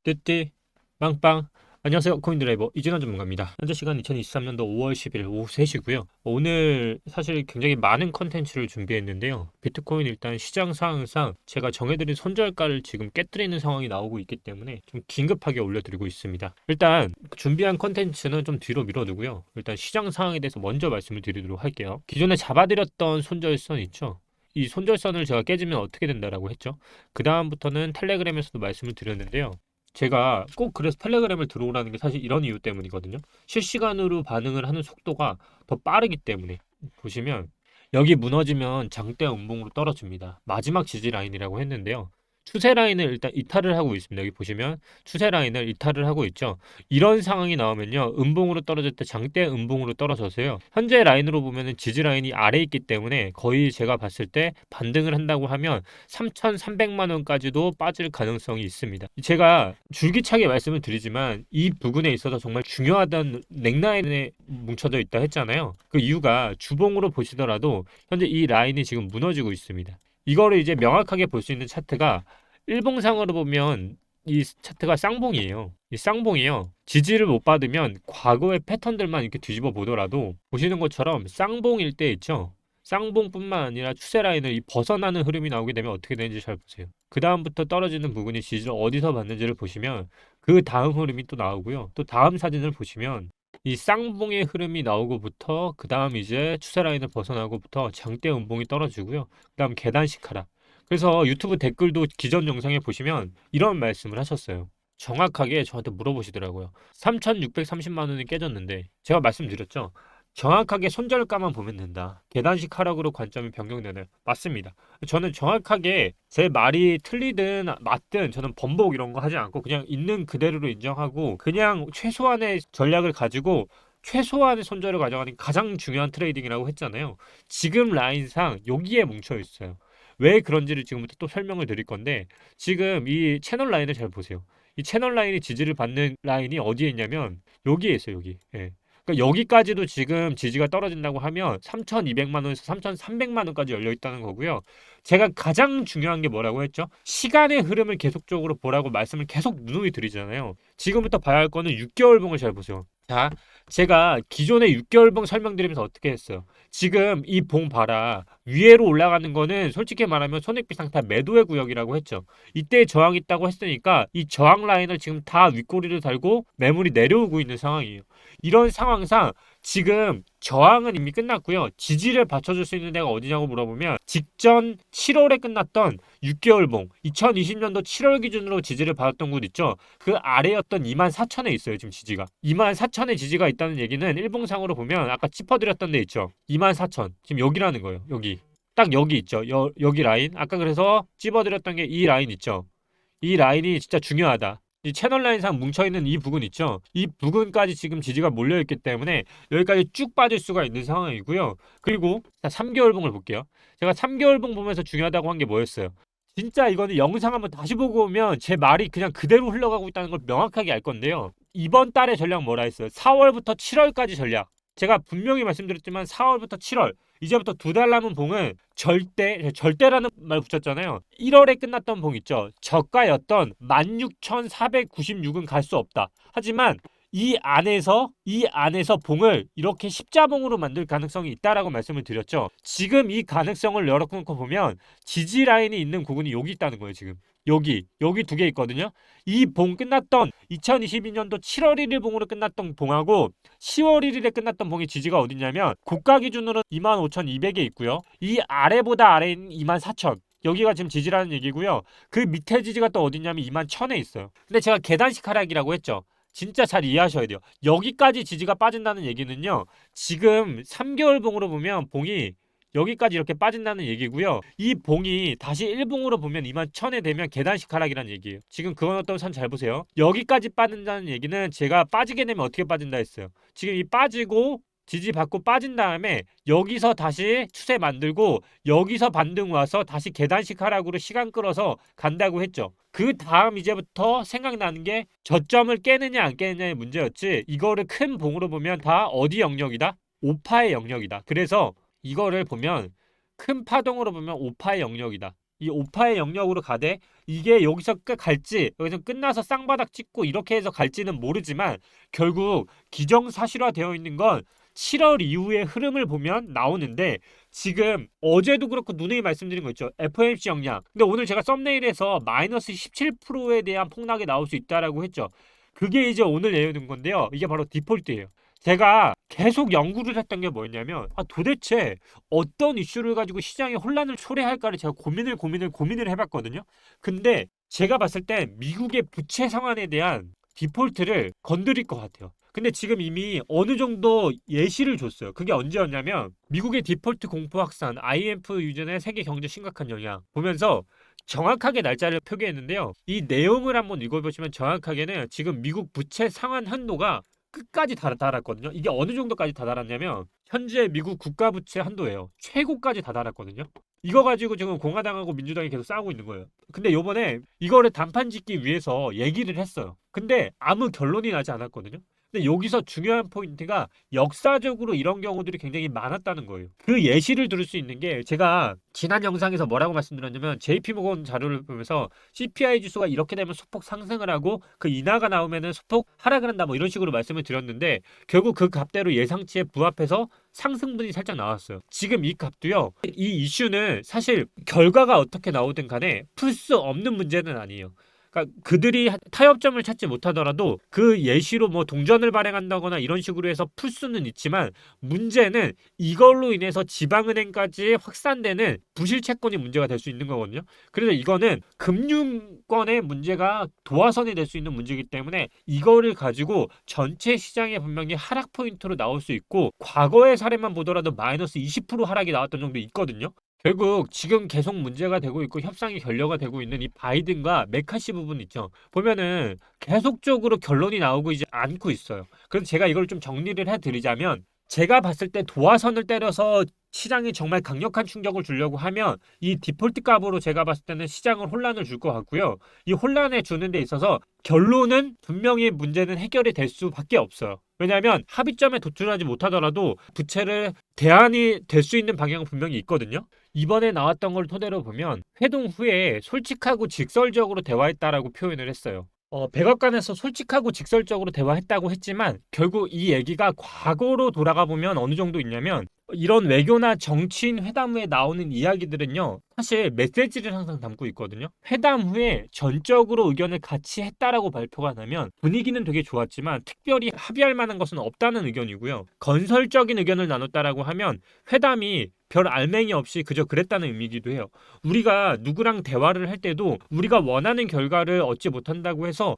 띠띠 빵빵. 안녕하세요, 코인드라이버 이진환 전문가입니다. 현재 시간 2023년도 5월 10일 오후 3시고요. 오늘 사실 굉장히 많은 컨텐츠를 준비했는데요. 비트코인 일단 시장 상황상 제가 정해드린 손절가를 지금 깨뜨리는 상황이 나오고 있기 때문에 좀 긴급하게 올려드리고 있습니다. 일단 준비한 컨텐츠는 좀 뒤로 밀어두고요. 일단 시장 상황에 대해서 먼저 말씀을 드리도록 할게요. 기존에 잡아드렸던 손절선 있죠? 이 손절선을 제가 깨지면 어떻게 된다라고 했죠. 그 다음부터는 텔레그램에서도 말씀을 드렸는데요. 제가 꼭 그래서 텔레그램을 들어오라는 게 사실 이런 이유 때문이거든요. 실시간으로 반응을 하는 속도가 더 빠르기 때문에. 보시면 여기 무너지면 장대 음봉으로 떨어집니다. 마지막 지지 라인이라고 했는데요. 추세 라인을 일단 이탈을 하고 있습니다. 여기 보시면 추세 라인을 이탈을 하고 있죠. 이런 상황이 나오면요, 음봉으로 떨어질 때 장대 음봉으로 떨어져서요, 현재 라인으로 보면은 지지 라인이 아래 있기 때문에 거의 제가 봤을 때 반등을 한다고 하면 3,300만 원까지도 빠질 가능성이 있습니다. 제가 줄기차게 말씀을 드리지만 이 부분에 있어서 정말 중요하다는 넥라인에 뭉쳐져 있다 했잖아요. 그 이유가 주봉으로 보시더라도 현재 이 라인이 지금 무너지고 있습니다. 이거를 이제 명확하게 볼 수 있는 차트가 일봉상으로 보면 이 차트가 쌍봉이에요. 이 쌍봉이요, 지지를 못 받으면 과거의 패턴들만 이렇게 뒤집어 보더라도 보시는 것처럼 쌍봉일 때 있죠. 쌍봉뿐만 아니라 추세 라인을 이 벗어나는 흐름이 나오게 되면 어떻게 되는지 잘 보세요. 그 다음부터 떨어지는 부분이 지지를 어디서 받는지를 보시면 그 다음 흐름이 또 나오고요. 또 다음 사진을 보시면 이 쌍봉의 흐름이 나오고부터 그 다음 이제 추세 라인을 벗어나고부터 장대 음봉이 떨어지고요. 그 다음 계단식 하락. 그래서 유튜브 댓글도 기존 영상에 보시면 이런 말씀을 하셨어요. 정확하게 저한테 물어보시더라고요. 3,630만 원이 깨졌는데 제가 말씀드렸죠. 정확하게 손절가만 보면 된다. 계단식 하락으로 관점이 변경되나요? 맞습니다. 저는 정확하게 제 말이 틀리든 맞든 저는 번복 이런 거 하지 않고 그냥 있는 그대로로 인정하고 그냥 최소한의 전략을 가지고 최소한의 손절을 가져가는 게 가장 중요한 트레이딩이라고 했잖아요. 지금 라인상 여기에 뭉쳐 있어요. 왜 그런지를 지금부터 또 설명을 드릴 건데, 지금 이 채널 라인을 잘 보세요. 이 채널 라인이 지지를 받는 라인이 어디에 있냐면 여기에 있어요. 여기. 예. 그러니까 여기까지도 지금 지지가 떨어진다고 하면 3,200만 원에서 3,300만 원까지 열려 있다는 거고요. 제가 가장 중요한 게 뭐라고 했죠? 시간의 흐름을 계속적으로 보라고 말씀을 계속 누누이 드리잖아요. 지금부터 봐야 할 거는 6개월 봉을 잘 보세요. 자, 제가 기존에 6개월 봉 설명드리면서 어떻게 했어요? 지금 이 봉 봐라. 위에로 올라가는 거는 솔직히 말하면 손익비 상타 매도의 구역이라고 했죠. 이때 저항이 있다고 했으니까 이 저항 라인을 지금 다 윗꼬리를 달고 매물이 내려오고 있는 상황이에요. 이런 상황상 지금 저항은 이미 끝났고요. 지지를 받쳐줄 수 있는 데가 어디냐고 물어보면 직전 7월에 끝났던 6개월봉 2020년도 7월 기준으로 지지를 받았던 곳 있죠. 그 아래였던 24,000에 있어요. 지금 지지가 24,000에 지지가 있다는 얘기는 일봉상으로 보면 아까 짚어드렸던 데 있죠. 24,000 지금 여기라는 거예요. 여기 딱 여기 있죠. 여기 라인 아까 그래서 찝어드렸던 게 이 라인 있죠. 이 라인이 진짜 중요하다. 이 채널 라인상 뭉쳐있는 이 부분 있죠. 이 부분까지 지금 지지가 몰려있기 때문에 여기까지 쭉 빠질 수가 있는 상황이고요. 그리고 3개월봉을 볼게요. 제가 3개월봉 보면서 중요하다고 한 게 뭐였어요? 진짜 이거는 영상 한번 다시 보고 오면 제 말이 그냥 그대로 흘러가고 있다는 걸 명확하게 알 건데요. 이번 달의 전략 뭐라 했어요? 4월부터 7월까지 전략. 제가 분명히 말씀드렸지만 4월부터 7월 이제부터 두 달 남은 봉은 절대라는 말 붙였잖아요. 1월에 끝났던 봉 있죠. 저가였던 16,496은 갈 수 없다. 하지만 이 안에서 봉을 이렇게 십자봉으로 만들 가능성이 있다라고 말씀을 드렸죠. 지금 이 가능성을 열어놓고 보면 지지 라인이 있는 부분이 여기 있다는 거예요. 지금 여기 두 개 있거든요. 이 봉 끝났던 2022년도 7월 1일 봉으로 끝났던 봉하고 10월 1일에 끝났던 봉의 지지가 어디냐면 고가 기준으로 25,200에 있고요. 이 아래보다 아래인 24,000 여기가 지금 지지라는 얘기고요. 그 밑에 지지가 또 어디냐면 21,000에 있어요. 근데 제가 계단식 하락이라고 했죠. 진짜 잘 이해하셔야 돼요. 여기까지 지지가 빠진다는 얘기는요. 지금 3개월 봉으로 보면 봉이 여기까지 이렇게 빠진다는 얘기고요. 이 봉이 다시 1봉으로 보면 21,000에 되면 계단식 하락이라는 얘기예요. 지금 그건 어떤 선 잘 보세요. 여기까지 빠진다는 얘기는 제가 빠지게 되면 어떻게 빠진다 했어요. 지금 이 빠지고 지지 받고 빠진 다음에 여기서 다시 추세 만들고 여기서 반등 와서 다시 계단식 하락으로 시간 끌어서 간다고 했죠. 그 다음 이제부터 생각나는 게 저점을 깨느냐 안 깨느냐의 문제였지, 이거를 큰 봉으로 보면 다 어디 영역이다? 오파의 영역이다. 그래서 이거를 보면 큰 파동으로 보면 오파의 영역이다. 이 오파의 영역으로 가되 이게 여기서 갈지 여기서 끝나서 쌍바닥 찍고 이렇게 해서 갈지는 모르지만 결국 기정사실화되어 있는 건 7월 이후의 흐름을 보면 나오는데 지금 어제도 그렇고 누누이 말씀드린 거 있죠. FOMC 역량. 근데 오늘 제가 썸네일에서 마이너스 17%에 대한 폭락이 나올 수 있다라고 했죠. 그게 이제 오늘 내려는 건데요. 이게 바로 디폴트예요. 제가 계속 연구를 했던 게 뭐였냐면 도대체 어떤 이슈를 가지고 시장에 혼란을 초래할까를 제가 고민을 해봤거든요. 근데 제가 봤을 때 미국의 부채 상환에 대한 디폴트를 건드릴 것 같아요. 근데 지금 이미 어느 정도 예시를 줬어요. 그게 언제였냐면 미국의 디폴트 공포 확산, IMF 유전의 세계 경제 심각한 영향 보면서 정확하게 날짜를 표기했는데요. 이 내용을 한번 읽어보시면 정확하게는 지금 미국 부채 상환 한도가 끝까지 달았거든요. 이게 어느 정도까지 다다랐냐면 현재 미국 국가 부채 한도예요. 최고까지 다다랐거든요. 이거 가지고 지금 공화당하고 민주당이 계속 싸우고 있는 거예요. 근데 요번에 이거를 단판 짓기 위해서 얘기를 했어요. 근데 아무 결론이 나지 않았거든요. 근데 여기서 중요한 포인트가 역사적으로 이런 경우들이 굉장히 많았다는 거예요. 그 예시를 들을 수 있는 게 제가 지난 영상에서 뭐라고 말씀드렸냐면 JP모건 자료를 보면서 CPI 지수가 이렇게 되면 소폭 상승을 하고 그 인하가 나오면은 소폭 하락을 한다 뭐 이런 식으로 말씀을 드렸는데 결국 그 값대로 예상치에 부합해서 상승분이 살짝 나왔어요. 지금 이 값도요. 이 이슈는 사실 결과가 어떻게 나오든 간에 풀 수 없는 문제는 아니에요. 그러니까 그들이 타협점을 찾지 못하더라도 그 예시로 뭐 동전을 발행한다거나 이런 식으로 해서 풀 수는 있지만 문제는 이걸로 인해서 지방은행까지 확산되는 부실 채권이 문제가 될 수 있는 거거든요. 그래서 이거는 금융권의 문제가 도화선이 될 수 있는 문제이기 때문에 이거를 가지고 전체 시장에 분명히 하락 포인트로 나올 수 있고 과거의 사례만 보더라도 마이너스 20% 하락이 나왔던 정도 있거든요. 결국 지금 계속 문제가 되고 있고 협상이 결려가 되고 있는 이 바이든과 메카시 부분 있죠. 보면은 계속적으로 결론이 나오고 이제 않고 있어요. 그래서 제가 이걸 좀 정리를 해드리자면 제가 봤을 때 도화선을 때려서 시장에 정말 강력한 충격을 주려고 하면 이 디폴트 값으로 제가 봤을 때는 시장을 혼란을 줄 것 같고요. 이 혼란에 주는 데 있어서 결론은 분명히 문제는 해결이 될 수밖에 없어요. 왜냐하면 합의점에 도출하지 못하더라도 부채를 대안이 될 수 있는 방향은 분명히 있거든요. 이번에 나왔던 걸 토대로 보면 회동 후에 솔직하고 직설적으로 대화했다라고 표현을 했어요. 백악관에서 솔직하고 직설적으로 대화했다고 했지만 결국 이 얘기가 과거로 돌아가 보면 어느 정도 있냐면 이런 외교나 정치인 회담 후에 나오는 이야기들은요 사실 메시지를 항상 담고 있거든요. 회담 후에 전적으로 의견을 같이 했다라고 발표가 나면 분위기는 되게 좋았지만 특별히 합의할 만한 것은 없다는 의견이고요. 건설적인 의견을 나눴다라고 하면 회담이 별 알맹이 없이 그저 그랬다는 의미이기도 해요. 우리가 누구랑 대화를 할 때도 우리가 원하는 결과를 얻지 못한다고 해서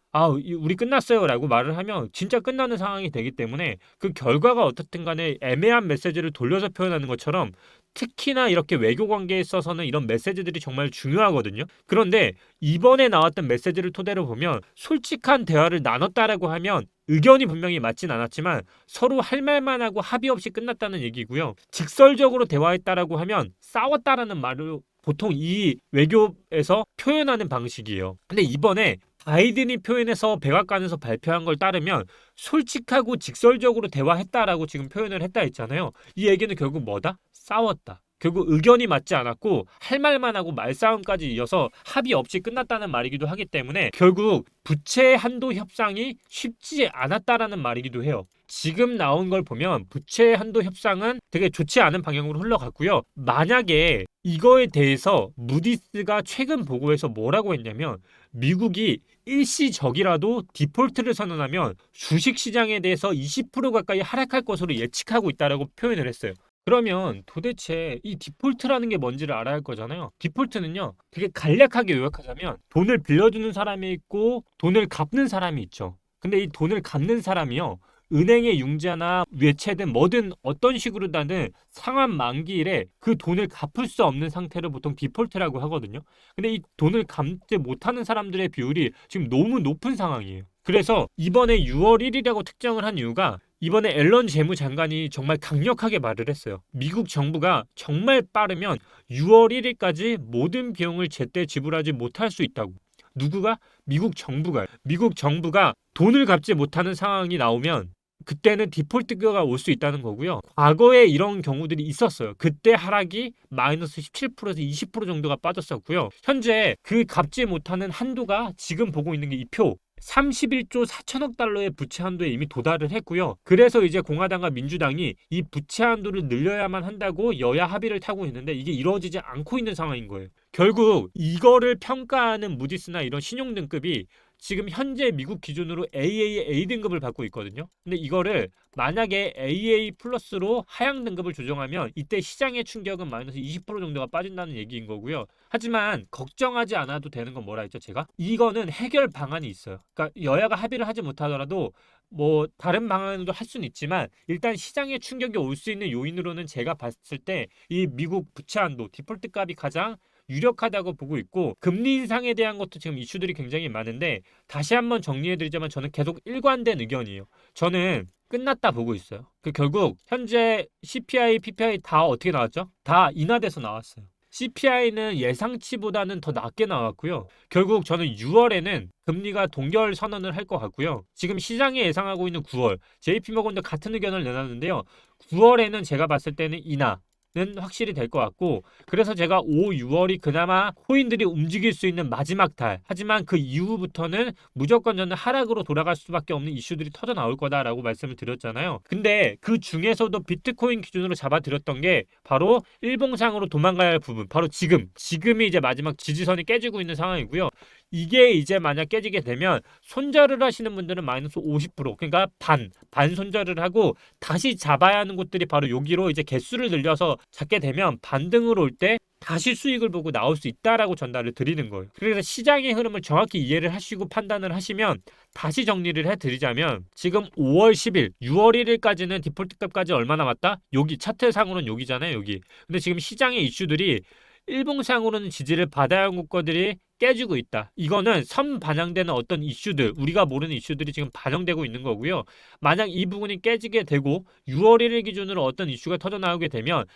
우리 끝났어요 라고 말을 하면 진짜 끝나는 상황이 되기 때문에 그 결과가 어떻든 간에 애매한 메시지를 돌려서 표현하는 것처럼 특히나 이렇게 외교 관계에 있어서는 이런 메시지들이 정말 중요하거든요. 그런데 이번에 나왔던 메시지를 토대로 보면 솔직한 대화를 나눴다라고 하면 의견이 분명히 맞진 않았지만 서로 할 말만 하고 합의 없이 끝났다는 얘기고요. 직설적으로 대화했다라고 하면 싸웠다라는 말을 보통 이 외교에서 표현하는 방식이에요. 근데 이번에 바이든이 표현해서 백악관에서 발표한 걸 따르면 솔직하고 직설적으로 대화했다라고 지금 표현을 했다 했잖아요. 이 얘기는 결국 뭐다? 싸웠다. 결국 의견이 맞지 않았고 할 말만 하고 말싸움까지 이어서 합의 없이 끝났다는 말이기도 하기 때문에 결국 부채 한도 협상이 쉽지 않았다라는 말이기도 해요. 지금 나온 걸 보면 부채 한도 협상은 되게 좋지 않은 방향으로 흘러갔고요. 만약에 이거에 대해서 무디스가 최근 보고에서 뭐라고 했냐면 미국이 일시적이라도 디폴트를 선언하면 주식시장에 대해서 20% 가까이 하락할 것으로 예측하고 있다라고 표현을 했어요. 그러면 도대체 이 디폴트라는 게 뭔지를 알아야 할 거잖아요. 디폴트는요, 되게 간략하게 요약하자면 돈을 빌려주는 사람이 있고 돈을 갚는 사람이 있죠. 근데 이 돈을 갚는 사람이요, 은행의 융자나 외채든 뭐든 어떤 식으로든 상환 만기일에 그 돈을 갚을 수 없는 상태를 보통 디폴트라고 하거든요. 근데 이 돈을 갚지 못하는 사람들의 비율이 지금 너무 높은 상황이에요. 그래서 이번에 6월 1일이라고 특정을 한 이유가 이번에 앨런 재무장관이 정말 강력하게 말을 했어요. 미국 정부가 정말 빠르면 6월 1일까지 모든 비용을 제때 지불하지 못할 수 있다고. 누구가? 미국 정부가 돈을 갚지 못하는 상황이 나오면 그때는 디폴트가 올 수 있다는 거고요. 과거에 이런 경우들이 있었어요. 그때 하락이 마이너스 17%에서 20% 정도가 빠졌었고요. 현재 그 갚지 못하는 한도가 지금 보고 있는 게 이 표 31조 4천억 달러의 부채 한도에 이미 도달을 했고요. 그래서 이제 공화당과 민주당이 이 부채 한도를 늘려야만 한다고 여야 합의를 타고 있는데 이게 이루어지지 않고 있는 상황인 거예요. 결국 이거를 평가하는 무디스나 이런 신용 등급이 지금 현재 미국 기준으로 AAA 등급을 받고 있거든요. 근데 이거를 만약에 AA 플러스로 하향 등급을 조정하면 이때 시장의 충격은 마이너스 20% 정도가 빠진다는 얘기인 거고요. 하지만 걱정하지 않아도 되는 건 뭐라 했죠, 제가? 이거는 해결 방안이 있어요. 그러니까 여야가 합의를 하지 못하더라도 뭐 다른 방안도 할 수는 있지만 일단 시장의 충격이 올 수 있는 요인으로는 제가 봤을 때 이 미국 부채 한도, 디폴트 값이 가장 유력하다고 보고 있고 금리 인상에 대한 것도 지금 이슈들이 굉장히 많은데 다시 한번 정리해드리자면 저는 계속 일관된 의견이에요. 저는 끝났다 보고 있어요. 결국 현재 CPI, PPI 다 어떻게 나왔죠? 다 인하돼서 나왔어요. CPI는 예상치보다는 더 낮게 나왔고요. 결국 저는 6월에는 금리가 동결 선언을 할 것 같고요. 지금 시장이 예상하고 있는 9월, JP모건도 같은 의견을 내놨는데요. 9월에는 제가 봤을 때는 인하 는 확실히 될 것 같고 그래서 제가 5, 6월이 그나마 코인들이 움직일 수 있는 마지막 달 하지만 그 이후부터는 무조건 저는 하락으로 돌아갈 수밖에 없는 이슈들이 터져 나올 거다라고 말씀을 드렸잖아요. 근데 그 중에서도 비트코인 기준으로 잡아드렸던 게 바로 일봉상으로 도망가야 할 부분 바로 지금이 이제 마지막 지지선이 깨지고 있는 상황이고요. 이게 이제 만약 깨지게 되면 손절을 하시는 분들은 마이너스 50% 그러니까 반 손절을 하고 다시 잡아야 하는 곳들이 바로 여기로 이제 개수를 늘려서 잡게 되면 반등을 올 때 다시 수익을 보고 나올 수 있다라고 전달을 드리는 거예요. 그래서 시장의 흐름을 정확히 이해를 하시고 판단을 하시면 다시 정리를 해드리자면 지금 5월 10일, 6월 1일까지는 디폴트 값까지 얼마 남았다? 여기 차트상으로는 여기잖아요. 여기. 근데 지금 시장의 이슈들이 일봉상으로는 지지를 받아야 하는 것들이 깨지고 있다. 이거는 선 반영되는 어떤 이슈들, 우리가 모르는 이슈들이 지금 반영되고 있는 거고요. 만약 이 부분이 깨지게 되고 6월 1일 기준으로 어떤 이슈가 터져 나오게 되면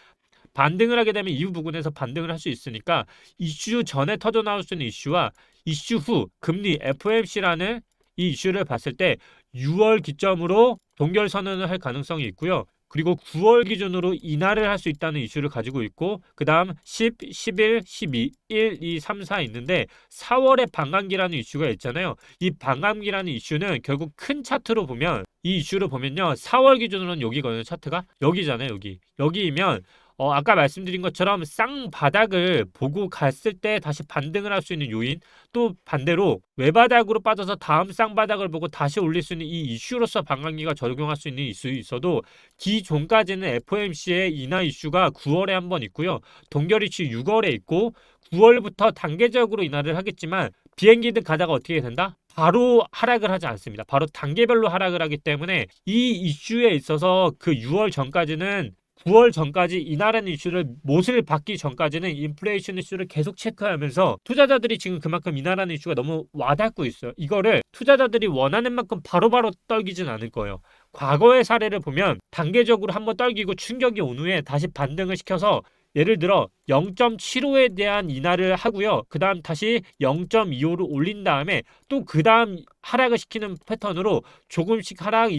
반등을 하게 되면 이 부분에서 반등을 할 수 있으니까 이슈 전에 터져 나올 수 있는 이슈와 이슈 후 금리 FOMC라는 이 이슈를 봤을 때 6월 기점으로 동결 선언을 할 가능성이 있고요. 그리고 9월 기준으로 인하를 할 수 있다는 이슈를 가지고 있고 그 다음 10, 11, 12, 1, 2, 3, 4 있는데 4월에 반감기라는 이슈가 있잖아요. 이 반감기라는 이슈는 결국 큰 차트로 보면 이 이슈를 보면요. 4월 기준으로는 여기거든요. 차트가. 여기잖아요. 여기이면 아까 말씀드린 것처럼 쌍바닥을 보고 갔을 때 다시 반등을 할 수 있는 요인 또 반대로 외바닥으로 빠져서 다음 쌍바닥을 보고 다시 올릴 수 있는 이 이슈로서 반감기가 적용할 수 있는 이슈 있어도 기존까지는 FOMC의 인하 이슈가 9월에 한 번 있고요. 동결 이슈 6월에 있고 9월부터 단계적으로 인하를 하겠지만 비행기든 가다가 어떻게 된다? 바로 하락을 하지 않습니다. 바로 단계별로 하락을 하기 때문에 이 이슈에 있어서 그 6월 전까지는 9월 전까지 이나라는 이슈를 못을 받기 전까지는 인플레이션 이슈를 계속 체크하면서 투자자들이 지금 그만큼 이나라는 이슈가 너무 와닿고 있어요. 이거를 투자자들이 원하는 만큼 바로바로 떨기진 않을 거예요. 과거의 사례를 보면 단계적으로 한번 떨기고 충격이 온 후에 다시 반등을 시켜서 예를 들어 0.75에 대한 인하를 하고요. 그 다음 다시 0.25로 올린 다음에 또 그 다음 하락을 시키는 패턴으로 조금씩 하락,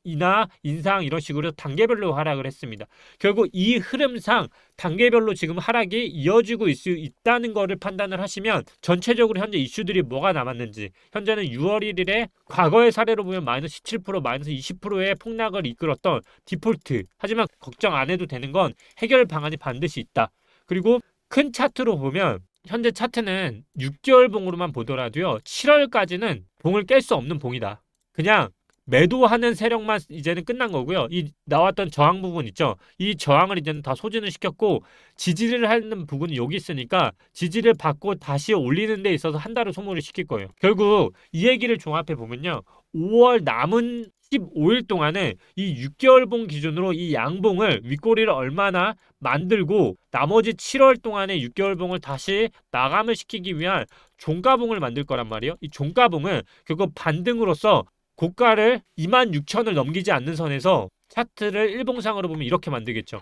인하, 인상 이런 식으로 단계별로 하락을 했습니다. 결국 이 흐름상 단계별로 지금 하락이 이어지고 있다는 것을 판단을 하시면 전체적으로 현재 이슈들이 뭐가 남았는지 현재는 6월 1일에 과거의 사례로 보면 마이너스 17%, 마이너스 20%의 폭락을 이끌었던 디폴트 하지만 걱정 안 해도 되는 건 해결 방안이 반드시 있다. 그리고 큰 차트로 보면 현재 차트는 6개월 봉으로만 보더라도요. 7월까지는 봉을 깰 수 없는 봉이다. 그냥 매도하는 세력만 이제는 끝난 거고요. 이 나왔던 저항 부분 있죠. 이 저항을 이제는 다 소진을 시켰고 지지를 하는 부분이 여기 있으니까 지지를 받고 다시 올리는 데 있어서 한 달을 소모를 시킬 거예요. 결국 이 얘기를 종합해 보면요. 5월 남은 15일 동안은 이 6개월 봉 기준으로 이 양봉을 윗꼬리를 얼마나 만들고 나머지 7월 동안에 6개월 봉을 다시 마감을 시키기 위한 종가봉을 만들 거란 말이에요. 이 종가봉은 결국 반등으로서 고가를 26,000을 넘기지 않는 선에서 차트를 일봉상으로 보면 이렇게 만들겠죠.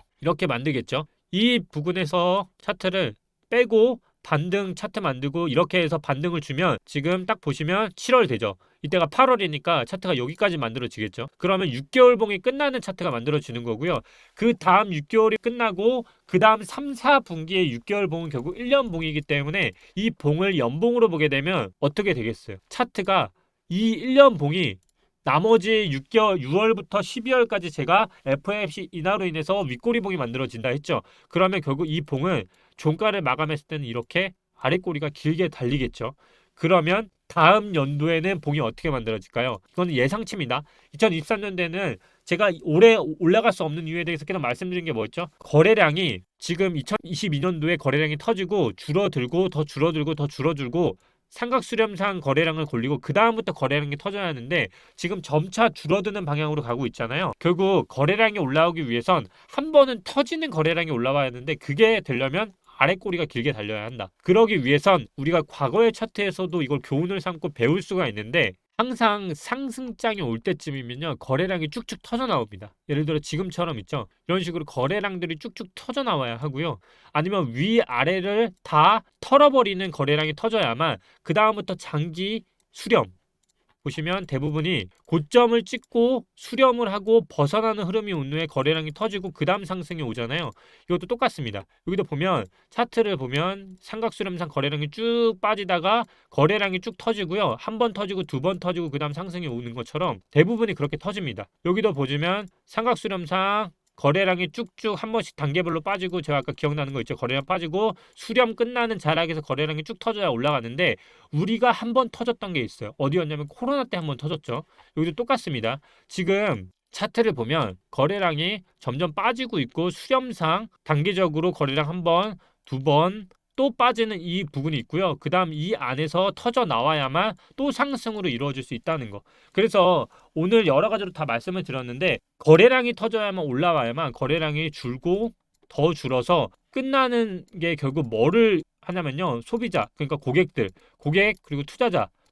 이 부분에서 차트를 빼고 반등 차트 만들고 이렇게 해서 반등을 주면 지금 딱 보시면 7월 되죠. 이때가 8월이니까 차트가 여기까지 만들어지겠죠. 그러면 6개월 봉이 끝나는 차트가 만들어지는 거고요. 그 다음 6개월이 끝나고 그 다음 3, 4분기의 6개월 봉은 결국 1년 봉이기 때문에 이 봉을 연봉으로 보게 되면 어떻게 되겠어요? 차트가 이 1년 봉이 나머지 6개월 6월부터 12월까지 제가 FOMC 인하로 인해서 윗꼬리봉이 만들어진다 했죠. 그러면 결국 이 봉은 종가를 마감했을 때는 이렇게 아랫꼬리가 길게 달리겠죠. 그러면 다음 연도에는 봉이 어떻게 만들어질까요? 이건 예상치입니다. 2023년대는 제가 올해 올라갈 수 없는 이유에 대해서 계속 말씀드린 게 뭐였죠? 거래량이 지금 2022년도에 거래량이 터지고 줄어들고 더 줄어들고 더 줄어들고 삼각수렴상 거래량을 골리고 그 다음부터 거래량이 터져야 하는데 지금 점차 줄어드는 방향으로 가고 있잖아요. 결국 거래량이 올라오기 위해선 한 번은 터지는 거래량이 올라와야 하는데 그게 되려면 아랫꼬리가 길게 달려야 한다. 그러기 위해선 우리가 과거의 차트에서도 이걸 교훈을 삼고 배울 수가 있는데 항상 상승장이 올 때쯤이면요 거래량이 쭉쭉 터져 나옵니다. 예를 들어 지금처럼 있죠. 이런 식으로 거래량들이 쭉쭉 터져 나와야 하고요. 아니면 위아래를 다 털어버리는 거래량이 터져야만 그 다음부터 장기 수렴 보시면 대부분이 고점을 찍고 수렴을 하고 벗어나는 흐름이 온 후에 거래량이 터지고 그 다음 상승이 오잖아요. 이것도 똑같습니다. 여기도 보면 차트를 보면 삼각수렴상 거래량이 쭉 빠지다가 거래량이 쭉 터지고요. 한 번 터지고 두 번 터지고 그 다음 상승이 오는 것처럼 대부분이 그렇게 터집니다. 여기도 보시면 삼각수렴상 거래량이 쭉쭉 한 번씩 단계별로 빠지고 제가 아까 기억나는 거 있죠. 거래량 빠지고 수렴 끝나는 자락에서 거래량이 쭉 터져야 올라가는데 우리가 한 번 터졌던 게 있어요. 어디였냐면 코로나 때 한 번 터졌죠. 여기도 똑같습니다. 지금 차트를 보면 거래량이 점점 빠지고 있고 수렴상 단기적으로 거래량 한 번, 두 번, 또 빠지는 이 부분이 있고요. 그 다음 이 안에서 터져 나와야만 또 상승으로 이루어질 수 있다는 거. 그래서 오늘 여러 가지로 다 말씀을 드렸는데 거래량이 터져야만 올라와야만 거래량이 줄고 더 줄어서 끝나는 게 결국 뭐를 하냐면요. 소비자, 그러니까 고객 그리고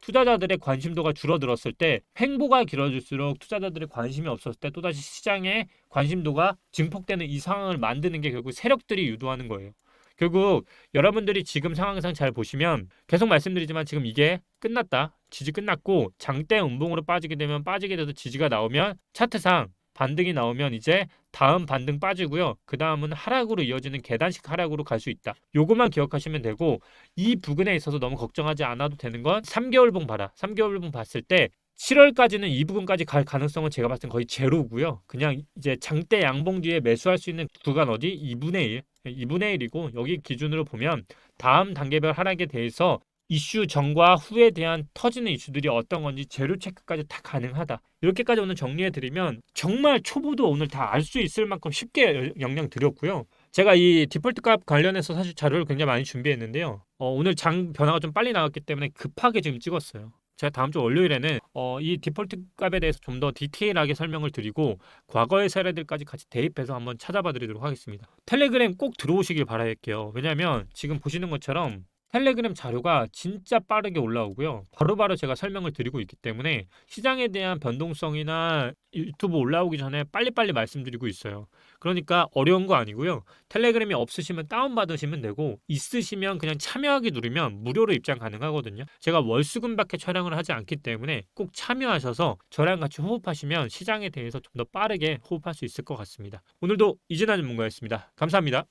투자자들의 관심도가 줄어들었을 때 횡보가 길어질수록 투자자들의 관심이 없었을 때 또다시 시장의 관심도가 증폭되는 이 상황을 만드는 게 결국 세력들이 유도하는 거예요. 결국 여러분들이 지금 상황상 잘 보시면 계속 말씀드리지만 지금 이게 끝났다. 지지 끝났고 장대 음봉으로 빠지게 되면 빠지게 돼도 지지가 나오면 차트상 반등이 나오면 이제 다음 반등 빠지고요. 그 다음은 하락으로 이어지는 계단식 하락으로 갈 수 있다. 요것만 기억하시면 되고 이 부분에 있어서 너무 걱정하지 않아도 되는 건 3개월봉 봐라. 3개월봉 봤을 때 7월까지는 이 부분까지 갈 가능성은 제가 봤을 땐 거의 제로고요. 그냥 이제 장대 양봉 뒤에 매수할 수 있는 구간 어디? 2분의 1. 2분의 1이고 여기 기준으로 보면 다음 단계별 하락에 대해서 이슈 전과 후에 대한 터지는 이슈들이 어떤 건지 재료 체크까지 다 가능하다. 이렇게까지 오늘 정리해드리면 정말 초보도 오늘 다 알 수 있을 만큼 쉽게 영향 드렸고요. 제가 이 디폴트 값 관련해서 사실 자료를 굉장히 많이 준비했는데요. 오늘 장 변화가 좀 빨리 나왔기 때문에 급하게 지금 찍었어요. 제가 다음 주 월요일에는 이 디폴트 값에 대해서 좀 더 디테일하게 설명을 드리고 과거의 사례들까지 같이 대입해서 한번 찾아봐 드리도록 하겠습니다. 텔레그램 꼭 들어오시길 바랄게요. 왜냐하면 지금 보시는 것처럼 텔레그램 자료가 진짜 빠르게 올라오고요. 바로바로 제가 설명을 드리고 있기 때문에 시장에 대한 변동성이나 유튜브 올라오기 전에 빨리빨리 말씀드리고 있어요. 그러니까 어려운 거 아니고요. 텔레그램이 없으시면 다운받으시면 되고 있으시면 그냥 참여하기 누르면 무료로 입장 가능하거든요. 제가 월수금밖에 촬영을 하지 않기 때문에 꼭 참여하셔서 저랑 같이 호흡하시면 시장에 대해서 좀 더 빠르게 호흡할 수 있을 것 같습니다. 오늘도 이진아 전문가였습니다. 감사합니다.